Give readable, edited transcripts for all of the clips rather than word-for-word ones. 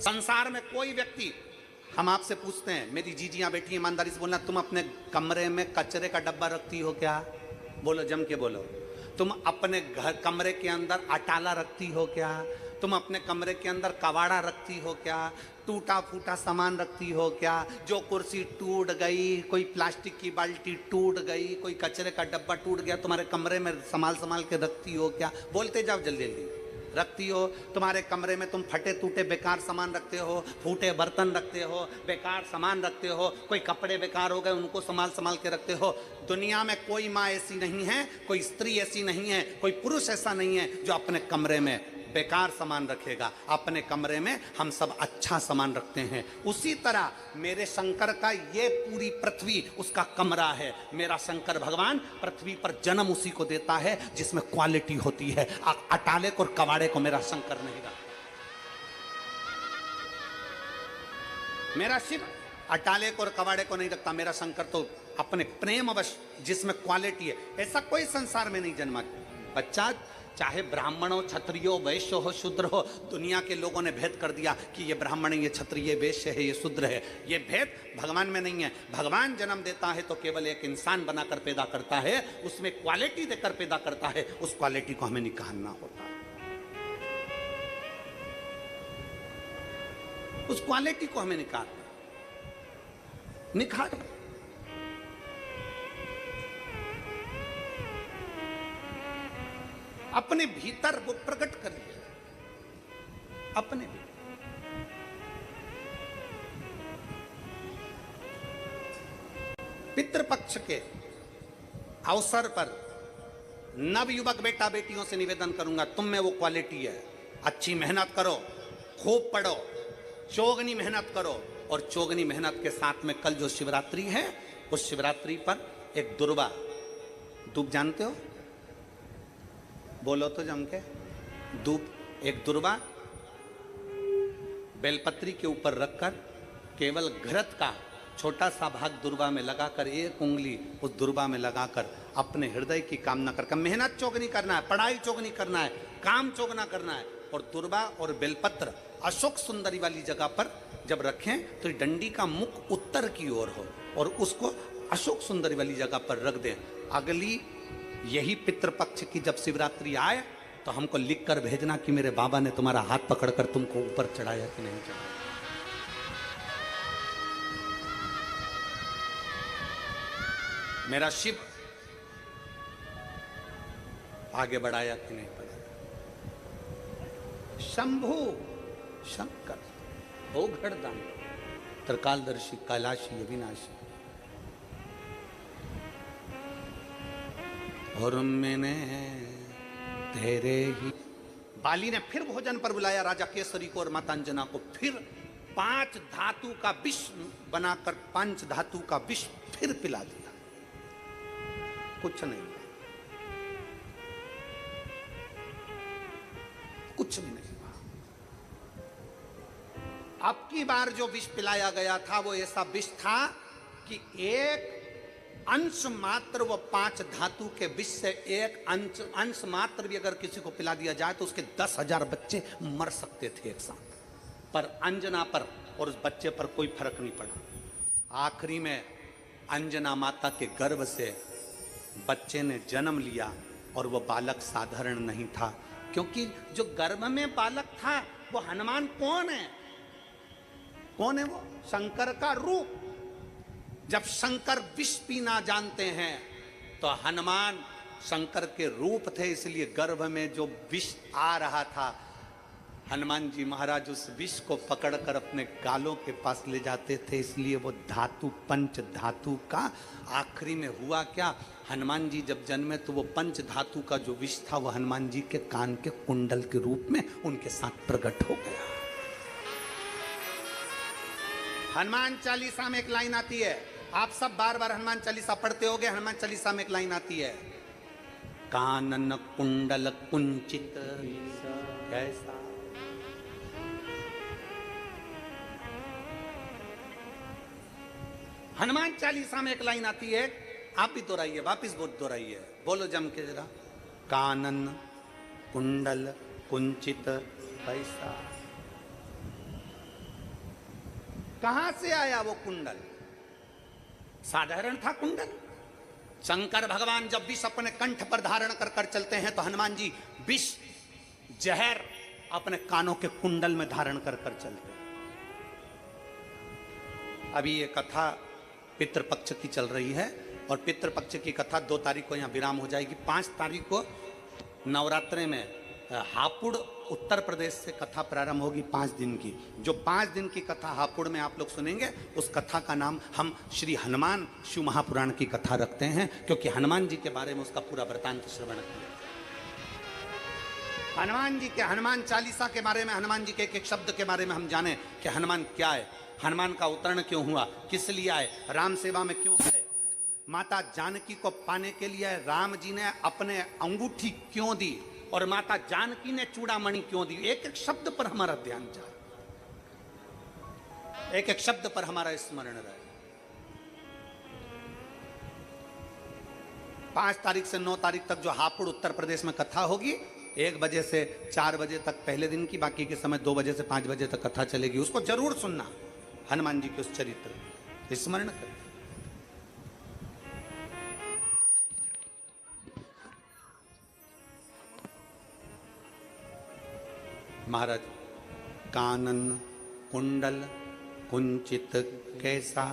संसार में कोई व्यक्ति, हम आपसे पूछते हैं, मेरी जीजियां बैठी ईमानदारी से बोलना, तुम अपने कमरे में कचरे का डब्बा रखती हो क्या? बोलो, जम के बोलो। तुम अपने घर कमरे के अंदर अटाला रखती हो क्या? तुम अपने कमरे के अंदर कबाड़ा रखती हो क्या? टूटा फूटा सामान रखती हो क्या? जो कुर्सी टूट गई, कोई प्लास्टिक की बाल्टी टूट गई, कोई कचरे का डब्बा टूट गया, तुम्हारे कमरे में संभाल संभाल के रखती हो क्या? बोलते जाओ जल्दी जल्दी। रखती हो। तुम्हारे कमरे में तुम फटे टूटे बेकार सामान रखते हो, फूटे बर्तन रखते हो, बेकार सामान रखते हो, कोई कपड़े बेकार हो गए उनको संभाल संभाल के रखते हो। दुनिया में कोई माँ ऐसी नहीं है, कोई स्त्री ऐसी नहीं है, कोई पुरुष ऐसा नहीं है जो अपने कमरे में बेकार सामान रखेगा। अपने कमरे में हम सब अच्छा सामान रखते हैं। उसी तरह मेरे शंकर का ये पूरी पृथ्वी उसका कमरा है। मेरा शंकर भगवान पृथ्वी पर जन्म उसी को देता है जिसमें क्वालिटी होती है। अटाले को और कबाड़े को मेरा शंकर नहीं रखता। मेरा शिव अटाले को और कबाड़े को नहीं रखता। मेरा शंकर तो अपने प्रेम अवश्य जिसमें क्वालिटी है, ऐसा कोई संसार में नहीं जन्मा बच्चा। चाहे ब्राह्मण हो, क्षत्रिय हो, वैश्य हो, शूद्र हो, दुनिया के लोगों ने भेद कर दिया कि ये ब्राह्मण है, ये क्षत्रिय, ये वैश्य है, ये शूद्र है। ये भेद भगवान में नहीं है। भगवान जन्म देता है तो केवल एक इंसान बनाकर पैदा करता है, उसमें क्वालिटी देकर पैदा करता है। उस क्वालिटी को हमें निखारना होता है। उस क्वालिटी को हमें निखार अपने भीतर वो प्रकट करिए। अपने भीतर पितृपक्ष के अवसर पर नवयुवक बेटा बेटियों से निवेदन करूंगा, तुम में वो क्वालिटी है। अच्छी मेहनत करो, खूब पढ़ो, चौगनी मेहनत करो। और चौगनी मेहनत के साथ में कल जो शिवरात्रि है, उस शिवरात्रि पर एक दुर्वा, दूब जानते हो? बोलो तो जम के। धूप, एक दुर्वा बेलपत्री के ऊपर रखकर केवल घृत का छोटा सा भाग दुर्वा में लगाकर, एक उंगली उस दुर्वा में लगाकर अपने हृदय की कामना कर, मेहनत चौगनी करना है, पढ़ाई चौगनी करना है, काम चौगना करना है। और दुर्वा और बेलपत्र अशोक सुंदरी वाली जगह पर जब रखें तो डंडी का मुख उत्तर की ओर हो और उसको अशोक सुंदरी वाली जगह पर रख दें। अगली यही पितृपक्ष की जब शिवरात्रि आए तो हमको लिख कर भेजना कि मेरे बाबा ने तुम्हारा हाथ पकड़कर तुमको ऊपर चढ़ाया कि नहीं चढ़ाया। मेरा शिव आगे बढ़ाया कि नहीं बढ़ाया। शंभु शंकर ओ घड़दान त्रिकालदर्शी कैलाशी अविनाशी। और मैंने तेरे ही। बाली ने फिर भोजन पर बुलाया राजा केसरी को और माता अंजना को। फिर 5 धातु का विष बनाकर 5 धातु का विष फिर पिला दिया। कुछ नहीं, कुछ भी नहीं हुआ। अब की बार जो विष पिलाया गया था वो ऐसा विष था कि एक अंश मात्र, वो 5 धातु के विष से एक अंश मात्र भी अगर किसी को पिला दिया जाए तो उसके 10,000 बच्चे मर सकते थे एक साथ। पर अंजना पर और उस बच्चे पर कोई फर्क नहीं पड़ा। आखिरी में अंजना माता के गर्भ से बच्चे ने जन्म लिया और वो बालक साधारण नहीं था, क्योंकि जो गर्भ में बालक था वो हनुमान कौन है? कौन है वो? शंकर का रूप। जब शंकर विष पीना जानते हैं तो हनुमान शंकर के रूप थे, इसलिए गर्भ में जो विष आ रहा था हनुमान जी महाराज उस विष को पकड़कर अपने गालों के पास ले जाते थे। इसलिए वो धातु, पंच धातु का आखिरी में हुआ क्या, हनुमान जी जब जन्मे तो वो पंच धातु का जो विष था वो हनुमान जी के कान के कुंडल के रूप में उनके साथ प्रकट हो गया। हनुमान चालीसा में एक लाइन आती है, आप सब बार बार हनुमान चालीसा पढ़ते होगे। हनुमान चालीसा में एक लाइन आती है, कानन कुंडल कुंचित कैसा। हनुमान चालीसा में एक लाइन आती है, आप भी दोहराइए, वापिस दोहराइए, बोलो जम के जरा। कानन कुंडल कुंचित कैसा। कहां से आया वो कुंडल? साधारण था कुंडल? शंकर भगवान जब विष अपने कंठ पर धारण कर कर चलते हैं तो हनुमान जी विष जहर अपने कानों के कुंडल में धारण कर कर चलते हैं। अभी ये कथा पितृपक्ष की चल रही है और पितृपक्ष की कथा 2 तारीख को यहाँ विराम हो जाएगी। 5 तारीख को नवरात्रे में हापुड़ उत्तर प्रदेश से कथा प्रारंभ होगी 5 दिन की। जो 5 दिन की कथा हापुड़ में आप लोग सुनेंगे, उस कथा का नाम हम श्री हनुमान शिव महापुराण की कथा रखते हैं, क्योंकि हनुमान जी के बारे में उसका पूरा वृतांत श्रवण किया। हनुमान जी के, हनुमान चालीसा के बारे में, हनुमान जी के एक एक शब्द के बारे में हम जाने कि हनुमान क्या है, हनुमान का अवतरण क्यों हुआ, किस लिए आए, राम सेवा में क्यों आए, माता जानकी को पाने के लिए राम जी ने अपने अंगूठी क्यों दी और माता जानकी ने चूड़ामणि क्यों दी। एक एक शब्द पर हमारा ध्यान जाए, एक एक शब्द पर हमारा स्मरण रहे। 5 तारीख से 9 तारीख तक जो हापुड़ उत्तर प्रदेश में कथा होगी, 1 बजे से 4 बजे तक पहले दिन की, बाकी के समय 2 बजे से 5 बजे तक कथा चलेगी। उसको जरूर सुनना, हनुमान जी के उस चरित्र स्मरण करें। महाराज, कानन कुंडल कुंचित कैसा,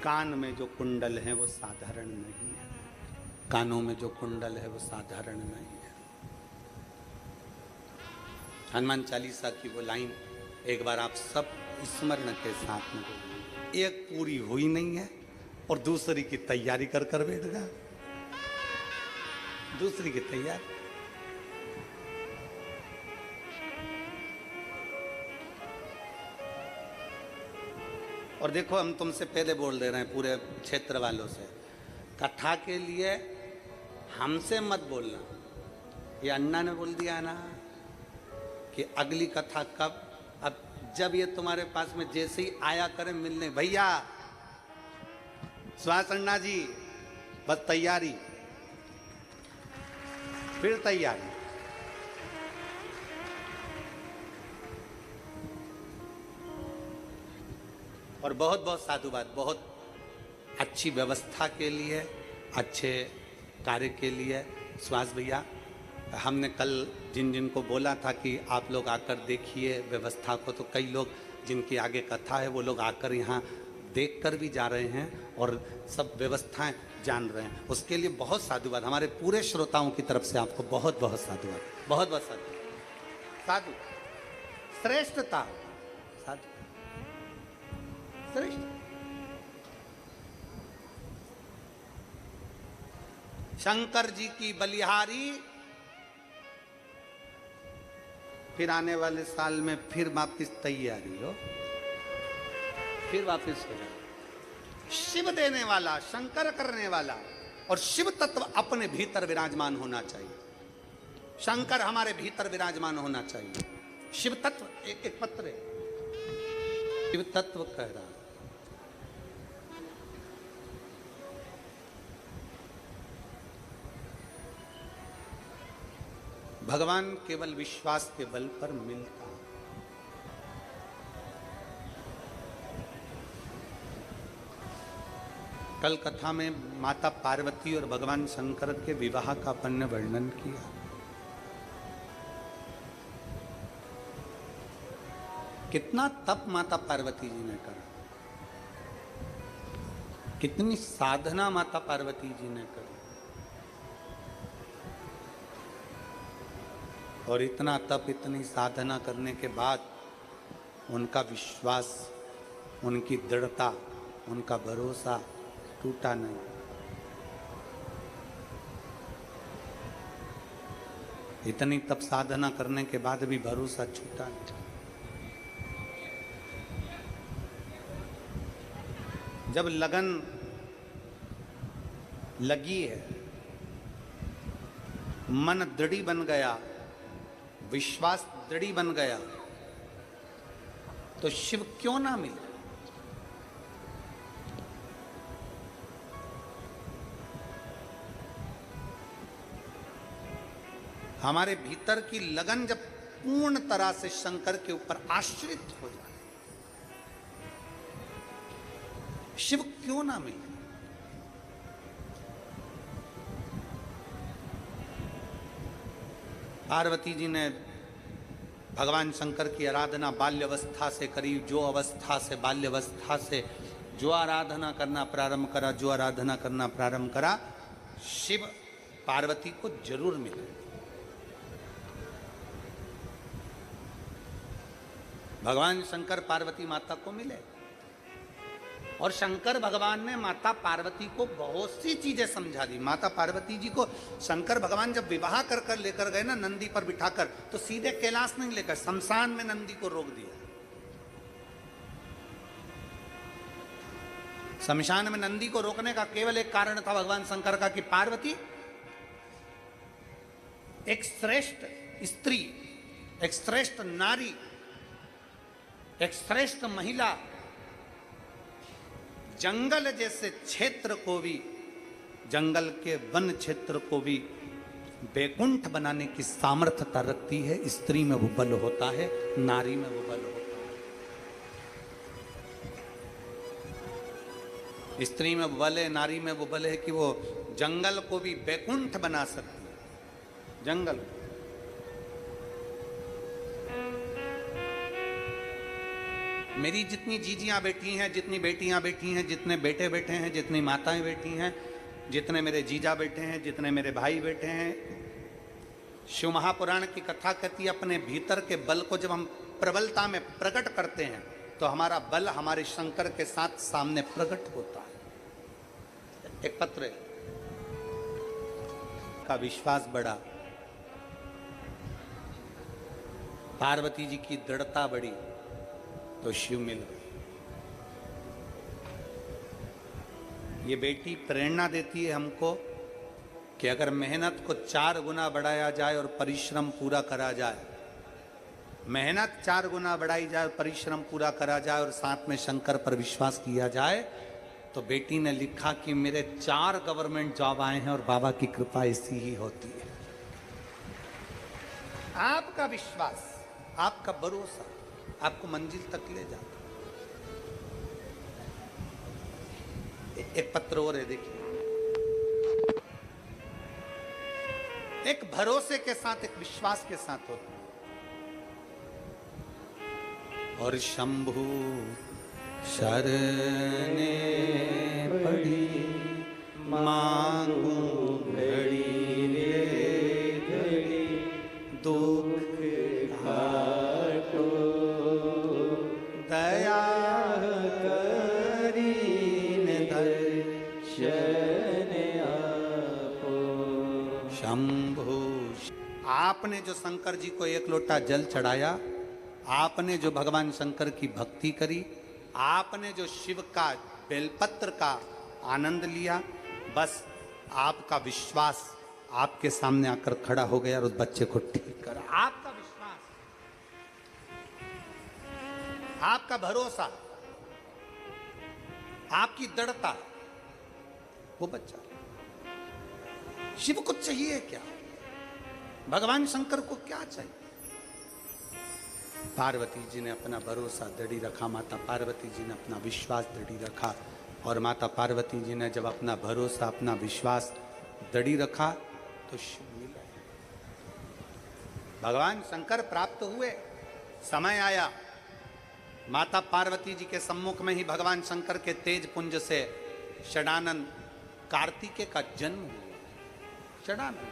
कान में जो कुंडल है वो साधारण नहीं है, कानों में जो कुंडल है वो साधारण नहीं है। हनुमान चालीसा की वो लाइन एक बार आप सब स्मरण के साथ में बोलिए। एक पूरी हुई नहीं है और दूसरी की तैयारी कर कर बैठ गया, दूसरी की तैयारी। और देखो, हम तुमसे पहले बोल दे रहे हैं पूरे क्षेत्र वालों से, कथा के लिए हमसे मत बोलना। ये अन्ना ने बोल दिया ना कि अगली कथा कब, अब जब ये तुम्हारे पास में जैसे ही आया करें मिलने, भैया सुहास अन्ना जी बस तैयारी, फिर तैयारी। और बहुत बहुत साधुवाद, बहुत अच्छी व्यवस्था के लिए, अच्छे कार्य के लिए। सुहास भैया, हमने कल जिन जिन को बोला था कि आप लोग आकर देखिए व्यवस्था को, तो कई लोग जिनकी आगे कथा है वो लोग आकर यहाँ देख कर भी जा रहे हैं और सब व्यवस्थाएं जान रहे हैं। उसके लिए बहुत साधुवाद, हमारे पूरे श्रोताओं की तरफ से आपको बहुत बहुत साधुवाद, बहुत बहुत साधुवाद। साधु श्रेष्ठता, साधु श्रेष्ठ। शंकर जी की बलिहारी, फिर आने वाले साल में फिर वापिस तैयारी हो, फिर वापिस हो जाए। शिव देने वाला, शंकर करने वाला, और शिव तत्व अपने भीतर विराजमान होना चाहिए। शंकर हमारे भीतर विराजमान होना चाहिए। शिव तत्व, एक एक पत्र है, शिव तत्व कह रहा। भगवान केवल विश्वास के बल पर मिलता। कल कथा में माता पार्वती और भगवान शंकर के विवाह का अपन ने वर्णन किया। कितना तप माता पार्वती जी ने करा, कितनी साधना माता पार्वती जी ने करी, और इतना तप, इतनी साधना करने के बाद उनका विश्वास, उनकी दृढ़ता, उनका भरोसा टूटा नहीं। इतनी तप साधना करने के बाद भी भरोसा छूटा नहीं। जब लगन लगी है, मन दृढ़ी बन गया, विश्वास दृढ़ी बन गया, तो शिव क्यों ना मिले। हमारे भीतर की लगन जब पूर्ण तरह से शंकर के ऊपर आश्रित हो जाए, शिव क्यों ना मिले। पार्वती जी ने भगवान शंकर की आराधना बाल्यावस्था से करी। जो अवस्था से बाल्यावस्था से जो आराधना करना प्रारंभ करा, जो आराधना करना प्रारंभ करा, शिव पार्वती को जरूर मिले। भगवान शंकर पार्वती माता को मिले और शंकर भगवान ने माता पार्वती को बहुत सी चीजें समझा दी। माता पार्वती जी को शंकर भगवान जब विवाह कर कर लेकर गए ना नंदी पर बिठाकर, तो सीधे कैलाश नहीं लेकर शमशान में नंदी को रोक दिया। शमशान में नंदी को रोकने का केवल एक कारण था भगवान शंकर का कि पार्वती एक श्रेष्ठ स्त्री, एक श्रेष्ठ नारी, एक श्रेष्ठ महिला जंगल जैसे क्षेत्र को भी, जंगल के वन क्षेत्र को भी वैकुंठ बनाने की सामर्थ्यता रखती है। स्त्री में वो बल होता है, नारी में वो बल होता है। स्त्री में बल है, नारी में वो बल है कि वो जंगल को भी वैकुंठ बना सकती है। जंगल मेरी जितनी जीजियां बैठी हैं, जितनी बेटियां बैठी हैं, जितने बेटे बैठे हैं, जितनी माताएं बैठी हैं, जितने मेरे जीजा बैठे हैं, जितने मेरे भाई बैठे हैं, शिव महापुराण की कथा कहती है अपने भीतर के बल को जब हम प्रबलता में प्रकट करते हैं तो हमारा बल हमारे शंकर के साथ सामने प्रकट होता है। एक पत्र का विश्वास बढ़ा, पार्वती जी की दृढ़ता बढ़ी तो शिव मिल गए। ये बेटी प्रेरणा देती है हमको कि अगर मेहनत को 4 गुना बढ़ाया जाए और परिश्रम पूरा करा जाए, मेहनत 4 गुना बढ़ाई जाए और परिश्रम पूरा करा जाए और साथ में शंकर पर विश्वास किया जाए, तो बेटी ने लिखा कि मेरे 4 गवर्नमेंट जॉब आए हैं और बाबा की कृपा ऐसी ही होती है। आपका विश्वास, आपका भरोसा आपको मंजिल तक ले जाता। एक पत्र और है, देखिए। एक भरोसे के साथ, एक विश्वास के साथ होता है। और शंभु शरणे पड़ी मांगू घड़ी रे घड़ी दुख घाटो दया करीन दर्शन आपो। शंभु, आपने जो शंकर जी को 1 लोटा जल चढ़ाया, आपने जो भगवान शंकर की भक्ति करी, आपने जो शिव का बेलपत्र का आनंद लिया, बस आपका विश्वास आपके सामने आकर खड़ा हो गया और उस बच्चे को ठीक करा। आपका विश्वास, आपका भरोसा, आपकी दृढ़ता, वो बच्चा। शिव को चाहिए क्या? भगवान शंकर को क्या चाहिए? पार्वती जी ने अपना भरोसा दृढ़ी रखा, माता पार्वती जी ने अपना विश्वास दृढ़ी रखा। और माता पार्वती जी ने जब अपना भरोसा, अपना विश्वास दृढ़ी रखा तो शिव मिला। भगवान शंकर प्राप्त हुए, समय आया, माता पार्वती जी के सम्मुख में ही भगवान शंकर के तेज पुंज से षडानन कार्तिकेय का जन्म हुआ। षडानन